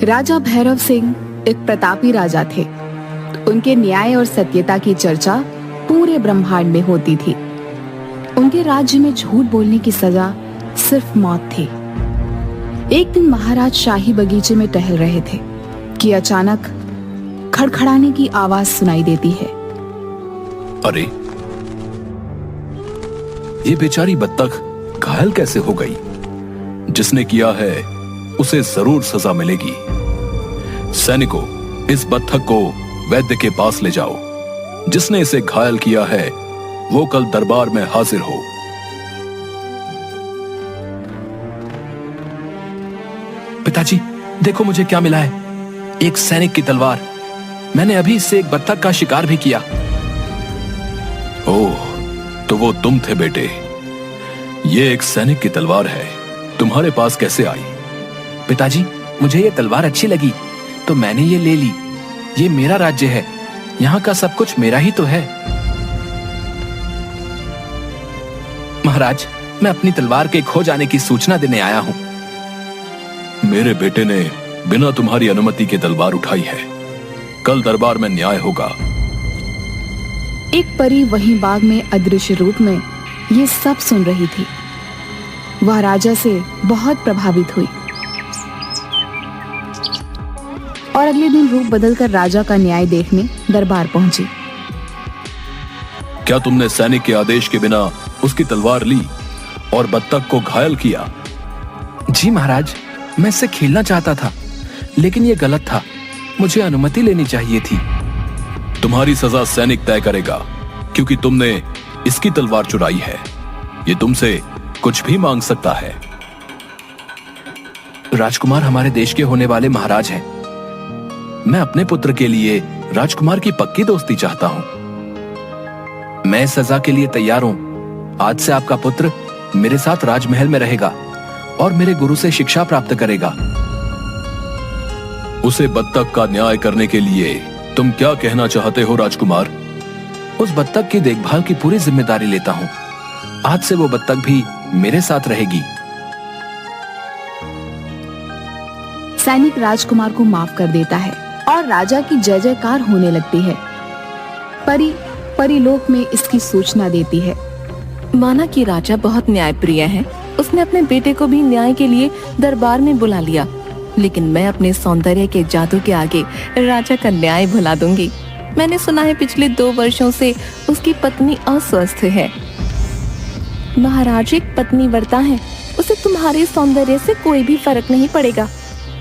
राजा भैरव सिंह एक प्रतापी राजा थे। उनके न्याय और सत्यता की चर्चा पूरे ब्रह्मांड में होती थी। उनके राज्य में झूठ बोलने की सजा सिर्फ मौत थी। एक दिन महाराज शाही बगीचे में टहल रहे थे कि अचानक खड़खड़ाने की आवाज सुनाई देती है। अरे, ये बेचारी बत्तख घायल कैसे हो गई? जिसने किया है उसे जरूर सजा मिलेगी। सैनिकों, इस बत्तख को वैद्य के पास ले जाओ। जिसने इसे घायल किया है वो कल दरबार में हाजिर हो। पिताजी, देखो मुझे क्या मिला है। एक सैनिक की तलवार। मैंने अभी इससे एक बत्तख का शिकार भी किया। ओह, तो वो तुम थे बेटे। ये एक सैनिक की तलवार है, तुम्हारे पास कैसे आई? पिताजी, मुझे ये तलवार अच्छी लगी तो मैंने ये ले ली। ये मेरा राज्य है, यहाँ का सब कुछ मेरा ही तो है। महाराज, मैं अपनी तलवार के खो जाने की सूचना देने आया हूँ। मेरे बेटे ने बिना तुम्हारी अनुमति के तलवार उठाई है। कल दरबार में न्याय होगा। एक परी वहीं बाग में अदृश्य रूप में ये सब सुन रही थी। वह राजा से बहुत प्रभावित हुई और अगले दिन रूप बदलकर राजा का न्याय देखने दरबार पहुंची। क्या तुमने सैनिक के आदेश के बिना उसकी तलवार ली और बत्तख को घायल किया? जी महाराज, मैं इससे खेलना चाहता था, लेकिन ये गलत था। मुझे अनुमति लेनी चाहिए थी। तुम्हारी सजा सैनिक तय करेगा, क्योंकि तुमने इसकी तलवार चुराई है। ये तुमसे कुछ भी मांग सकता है। राजकुमार हमारे देश के होने वाले महाराज हैं। मैं अपने पुत्र के लिए राजकुमार की पक्की दोस्ती चाहता हूं। मैं सजा के लिए तैयार हूं। आज से आपका पुत्र मेरे साथ राजमहल में रहेगा और मेरे गुरु से शिक्षा प्राप्त करेगा। उसे बत्तख का न्याय करने के लिए तुम क्या कहना चाहते हो राजकुमार? उस बत्तख की देखभाल की पूरी जिम्मेदारी लेता हूं। आज से वो बत्तख भी मेरे साथ रहेगी। सैनिक राजकुमार को माफ कर देता है और राजा की जय जयकार होने लगती है। परीलोक में इसकी सूचना देती है। माना कि राजा बहुत न्यायप्रिय है। उसने अपने बेटे को भी न्याय के लिए दरबार में बुला लिया, लेकिन मैं अपने सौंदर्य के जादू के आगे राजा का न्याय भुला दूंगी। मैंने सुना है पिछले 2 वर्षों से उसकी पत्नी अस्वस्थ है। महाराज एक पत्नी व्रता है, उसे तुम्हारे सौंदर्य से कोई भी फर्क नहीं पड़ेगा।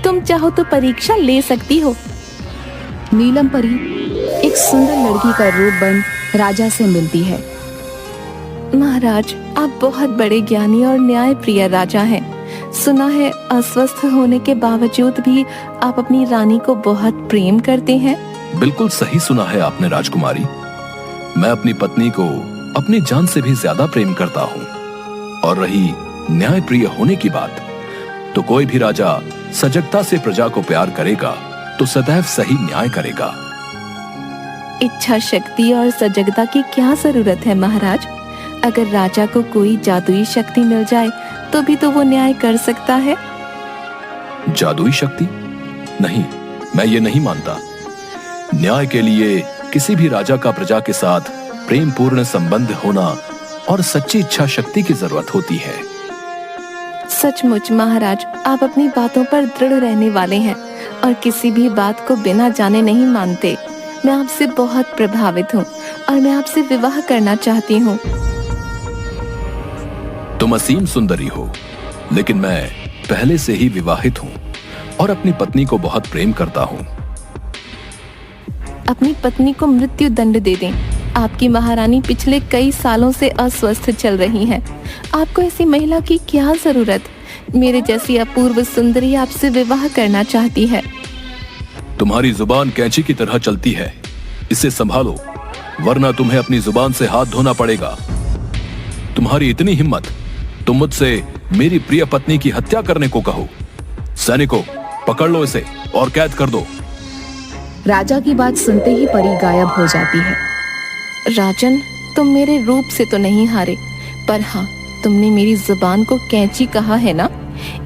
तुम चाहो तो परीक्षा ले सकती हो। नीलम परी एक सुंदर लड़की का रूप बन राजा से मिलती है। महाराज, आप बहुत बड़े ज्ञानी और न्यायप्रिय राजा हैं। सुना है अस्वस्थ होने के बावजूद भी आप अपनी रानी को बहुत प्रेम करते हैं। बिल्कुल सही सुना है आपने राजकुमारी। मैं अपनी पत्नी को अपनी जान से भी ज्यादा प्रेम करता हूँ। और रही न्यायप्रिय होने की बात, तो कोई भी राजा सजगता से प्रजा को प्यार करेगा तो सदैव सही न्याय करेगा। इच्छा शक्ति और सजगता की क्या जरूरत है महाराज? अगर राजा को कोई जादुई शक्ति मिल जाए तो भी तो वो न्याय कर सकता है। जादुई शक्ति? नहीं, मैं ये नहीं मानता। न्याय के लिए किसी भी राजा का प्रजा के साथ प्रेम पूर्ण संबंध होना और सच्ची इच्छा शक्ति की जरूरत होती है। सचमुच महाराज, आप अपनी बातों पर दृढ़ रहने वाले हैं और किसी भी बात को बिना जाने नहीं मानते। मैं आपसे बहुत प्रभावित हूँ और मैं आपसे विवाह करना चाहती हूँ। तुम असीम सुंदरी हो, लेकिन मैं पहले से ही विवाहित हूँ और अपनी पत्नी को बहुत प्रेम करता हूँ। अपनी पत्नी को मृत्यु दंड दे दें। आपकी महारानी पिछले कई सालों से अस्वस्थ चल रही हैं। आपको ऐसी महिला की क्या जरूरत? मेरे जैसी अपूर्व सुंदरी आपसे विवाह करना चाहती है। तुम्हारी जुबान कैंची की तरह चलती है, इसे संभालो, वरना तुम्हें अपनी जुबान से हाथ धोना पड़ेगा। तुम्हारी इतनी हिम्मत, तुम मुझसे मेरी प्रिय पत्नी की हत्या करने को कहो। सैनिकों, पकड़ लो इसे और कैद कर दो। राजा की बात सुनते ही परी गायब हो जाती है। राजन, तुम मेरे रूप से तो नहीं हारे, पर हाँ, तुमने मेरी जुबान को कैंची कहा है ना?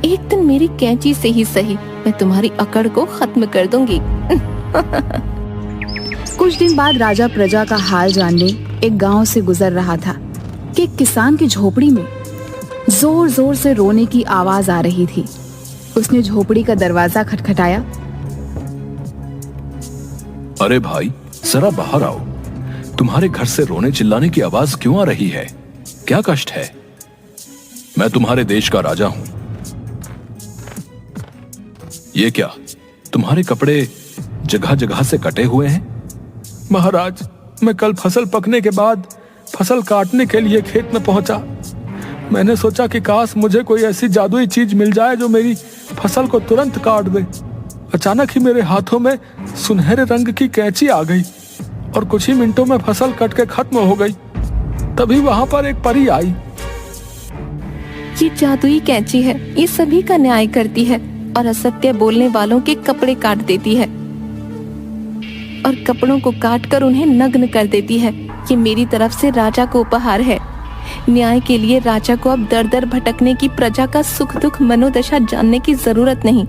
एक दिन मेरी कैंची से ही सही मैं तुम्हारी अकड़ को खत्म कर दूंगी। कुछ दिन बाद राजा प्रजा का हाल जानने एक गांव से गुजर रहा था कि एक किसान की झोपड़ी में जोर जोर से रोने की आवाज आ रही थी। उसने झोपड़ी का दरवाजा खटखटाया। अरे भाई, जरा बाहर आओ। तुम्हारे घर से रोने चिल्लाने की आवाज क्यों आ रही है? क्या कष्ट है? मैं तुम्हारे देश का राजा हूं। ये क्या, तुम्हारे कपड़े जगह जगह से कटे हुए हैं? महाराज, मैं कल फसल पकने के बाद फसल काटने के लिए खेत में पहुंचा। मैंने सोचा कि काश मुझे कोई ऐसी जादुई चीज मिल जाए जो मेरी फसल को तुरंत काट दे। अचानक ही मेरे हाथों में सुनहरे रंग की कैंची आ गई और कुछ ही मिनटों में फसल कट के खत्म हो गई। तभी वहां पर एक परी आई। ये जादुई कैंची है, ये सभी का न्याय करती है और असत्य बोलने वालों के कपड़े काट देती है और कपड़ों को काट कर उन्हें नग्न कर देती है। ये मेरी तरफ से राजा को उपहार है। न्याय के लिए राजा को अब दर दर भटकने की प्रजा का सुख दुख मनोदशा जानने की जरूरत नहीं।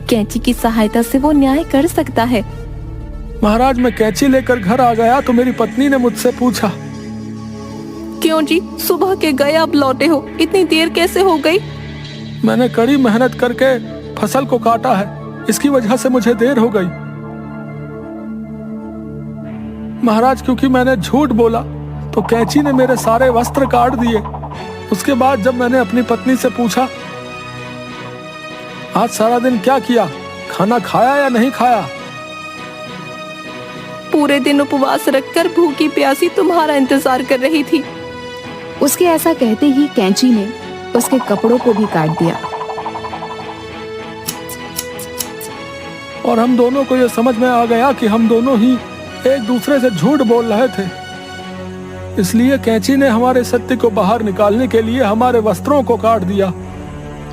कैंची की सहायता से वो न्याय कर सकता है। महाराज, मैं कैंची लेकर घर आ गया तो मेरी पत्नी ने मुझसे पूछा, क्यों जी, सुबह के गए अब लौटे हो, इतनी देर कैसे हो गई? मैंने कड़ी मेहनत करके फसल को काटा है, इसकी वजह से मुझे देर हो गई। महाराज, क्योंकि मैंने झूठ बोला तो कैंची ने मेरे सारे वस्त्र काट दिए। उसके बाद जब मैंने अपनी पत्नी से पूछा, आज सारा दिन क्या किया, खाना खाया या नहीं खाया? पूरे दिन उपवास रखकर भूखी प्यासी तुम्हारा इंतजार कर रही थी। उसके ऐसा कहते ही कैंची ने उसके कपड़ों को भी काट दिया। और हम दोनों को यह समझ में आ गया कि हम दोनों ही एक दूसरे से झूठ बोल रहे थे। इसलिए कैंची ने हमारे सत्य को बाहर निकालने के लिए हमारे वस्त्रों को काट दिया।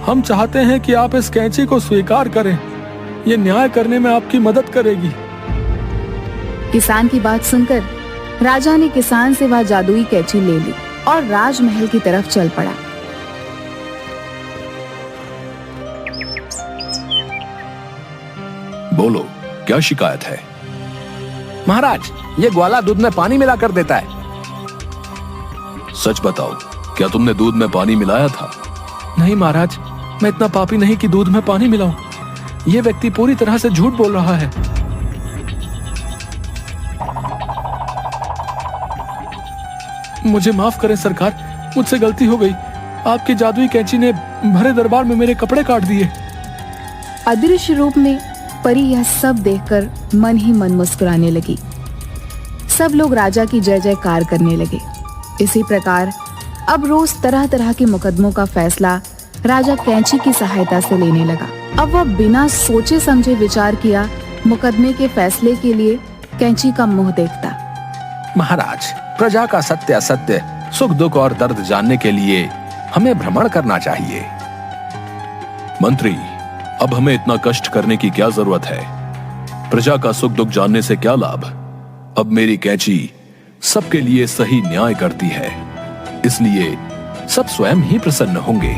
हम चाहते हैं कि आप इस कैंची को स्वीकार करें, ये न्याय करने में आपकी मदद करेगी। किसान की बात सुनकर राजा ने किसान से वह जादुई कैंची ले ली और राजमहल की तरफ चल पड़ा। बोलो, क्या शिकायत है? महाराज, ये ग्वाला दूध में पानी मिला कर देता है। सच बताओ, क्या तुमने दूध में पानी मिलाया था? नहीं महाराज, मैं इतना पापी नहीं कि दूध में पानी मिलाऊं। ये व्यक्ति पूरी तरह से झूठ बोल रहा है। मुझे माफ करें सरकार, मुझसे गलती हो गई। आपकी जादुई कैंची ने भरे दरबार में मेरे कपड़े काट दिए। अदृश्य रूप में परी यह सब देखकर मन ही मन मुस्कुराने लगी। सब लोग राजा की जय जयकार करने लगे। इसी प्रकार अब रोज तरह तरह के मुकदमों का फैसला राजा कैंची की सहायता से लेने लगा। अब वह बिना सोचे समझे विचार किया मुकदमे के फैसले के लिए कैंची का मुंह देखता। महाराज, प्रजा का सत्य असत्य, सुख दुख और दर्द जानने के लिए हमें भ्रमण करना चाहिए। मंत्री, अब हमें इतना कष्ट करने की क्या जरूरत है? प्रजा का सुख दुख जानने से क्या लाभ? अब मेरी कैंची सबके लिए सही न्याय करती है, इसलिए सब स्वयं ही प्रसन्न होंगे।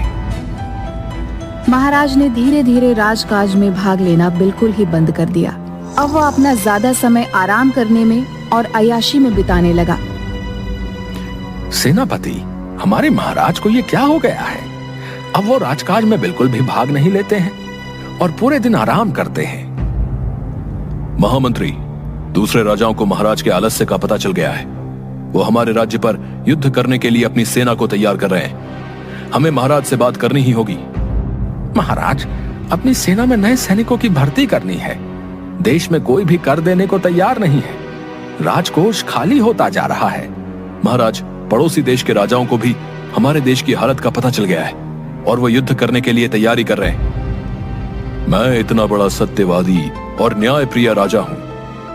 महाराज ने धीरे धीरे राजकाज में भाग लेना बिल्कुल ही बंद कर दिया। अब वह अपना ज्यादा समय आराम करने में और अय्याशी में बिताने लगा। सेनापति, हमारे महाराज को ये क्या हो गया है? अब वो राजकाज में बिल्कुल भी भाग नहीं लेते हैं और पूरे दिन आराम करते हैं। महामंत्री, दूसरे राजाओं को महाराज के आलस्य का पता चल गया है। वो हमारे राज्य पर युद्ध करने के लिए अपनी सेना को तैयार कर रहे हैं। हमें महाराज से बात करनी ही होगी। महाराज, अपनी सेना में नए सैनिकों की भर्ती करनी है। देश में कोई भी कर देने को तैयार नहीं है। राजकोष खाली होता जा रहा है। महाराज, पड़ोसी देश के राजाओं को भी हमारे देश की हालत का पता चल गया है और वो युद्ध करने के लिए तैयारी कर रहे हैं। मैं इतना बड़ा सत्यवादी और न्याय प्रिय राजा हूं,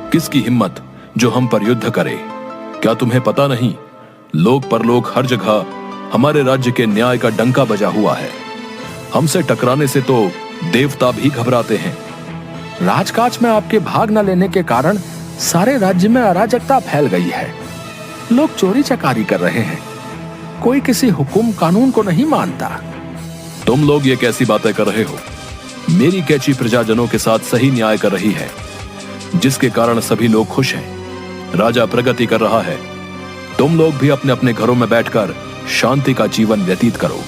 किसकी हिम्मत जो हम पर युद्ध करे? क्या तुम्हें पता नहीं, लोक परलोक हर जगह हमारे राज्य के न्याय का डंका बजा हुआ है। हमसे टकराने से तो देवता भी घबराते हैं। राजकाज में आपके भाग न लेने के कारण सारे राज्य में अराजकता फैल गई है। लोग चोरी चकारी कर रहे हैं। कोई किसी हुकुम कानून को नहीं मानता। तुम लोग ये कैसी बातें कर रहे हो? मेरी कैची प्रजाजनों के साथ सही न्याय कर रही है, जिसके कारण सभी लोग खुश हैं। राजा प्रगति कर रहा है। तुम लोग भी अपने अपने घरों में बैठकर शांति का जीवन व्यतीत करो।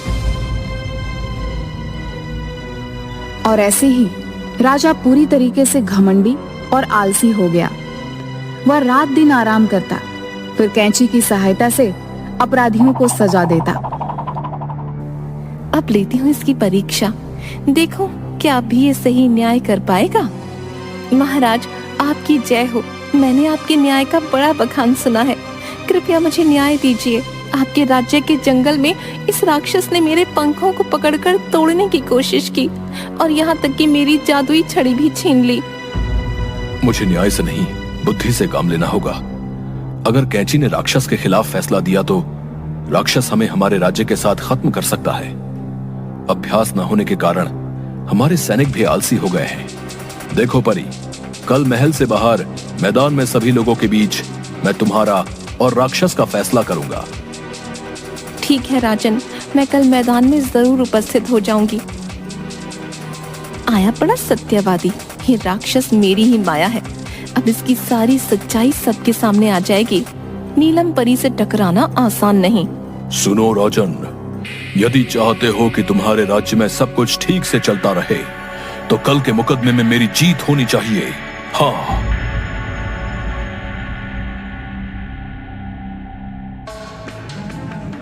और ऐसे ही राजा पूरी तरीके से घमंडी और आलसी हो गया। वह रात दिन आराम करता, फिर कैंची की सहायता से अपराधियों को सजा देता। अब लेती हूँ इसकी परीक्षा, देखो क्या अब भी ये सही न्याय कर पाएगा। महाराज आपकी जय हो। मैंने आपके न्याय का बड़ा बखान सुना है, कृपया मुझे न्याय दीजिए। आपके राज्य के जंगल में इस राक्षस ने मेरे पंखों को पकड़कर तोड़ने की कोशिश की और यहाँ तक कि मेरी जादुई छड़ी भी छीन ली। मुझे न्याय से नहीं, बुद्धि से काम लेना होगा। अगर कैंची ने राक्षस के खिलाफ फैसला दिया तो राक्षस हमें हमारे राज्य के साथ खत्म कर सकता है। अभ्यास न होने के कारण हमारे सैनिक भी आलसी हो गए हैं। देखो परी, कल महल से बाहर मैदान में सभी लोगों के बीच मैं तुम्हारा और राक्षस का फैसला करूंगा। ठीक है राजन, मैं कल मैदान में जरूर उपस्थित हो जाऊंगी। आया बड़ा सत्यवादी, ये राक्षस मेरी ही माया है। अब इसकी सारी सच्चाई सबके सामने आ जाएगी। नीलम परी से टकराना आसान नहीं। सुनो राजन, यदि चाहते हो कि तुम्हारे राज्य में सब कुछ ठीक से चलता रहे तो कल के मुकदमे में मेरी जीत होनी चाहिए। हाँ।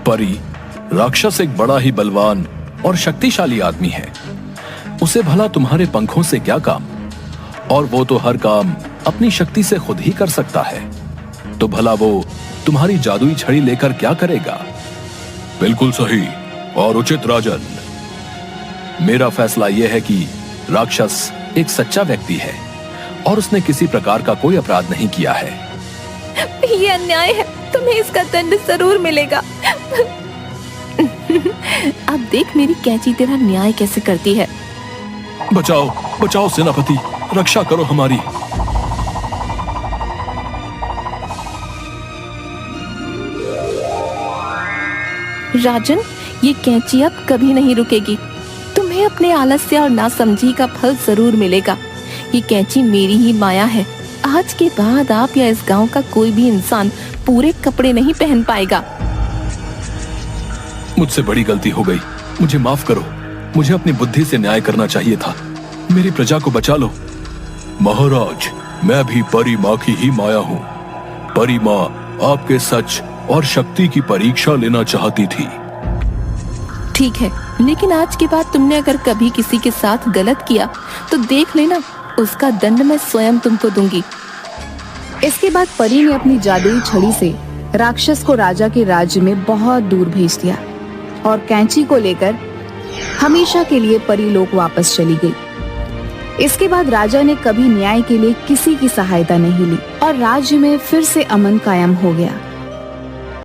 परी, राक्षस एक बड़ा ही बलवान और शक्तिशाली आदमी है। उसे भला तुम्हारे पंखों से क्या काम? और वो तो हर काम अपनी शक्ति से खुद ही कर सकता है। तो भला वो तुम्हारी जादुई छड़ी लेकर क्या करेगा? बिल्कुल सही और उचित राजन। मेरा फैसला यह है कि राक्षस एक सच्चा व्यक्ति है और उसने किसी प्रकार का कोई अपराध नहीं किया है। ये अन्याय है, तुम्हें इसका दंड जरूर मिलेगा। अब देख मेरी कैंची तेरा न्याय कैसे करती है। बचाओ बचाओ सेनापति, रक्षा करो हमारी। राजन, ये कैंची अब कभी नहीं रुकेगी। तुम्हें अपने आलस्य और नासमझी का फल जरूर मिलेगा। ये कैंची मेरी ही माया है। आज के बाद आप या इस गांव का कोई भी इंसान पूरे कपड़े नहीं पहन पाएगा। मुझसे बड़ी गलती हो गई, मुझे माफ करो। मुझे अपनी बुद्धि से न्याय करना चाहिए था। मेरी प्रजा को बचा लो। महाराज, मैं भी परी माँ की ही माया हूँ। परी माँ आपके सच और शक्ति की परीक्षा लेना चाहती थी। ठीक है, लेकिन आज के बाद तुमने अगर कभी किसी के साथ गलत किया तो देख लेना, उसका दंड मैं स्वयं तुमको दूंगी। इसके बाद परी ने अपनी जादुई छड़ी से राक्षस को राजा के राज्य में बहुत दूर भेज दिया और कैंची को लेकर हमेशा के लिए परी लोक वापस चली गई। इसके बाद राजा ने कभी न्याय के लिए किसी की सहायता नहीं ली और राज्य में फिर से अमन कायम हो गया।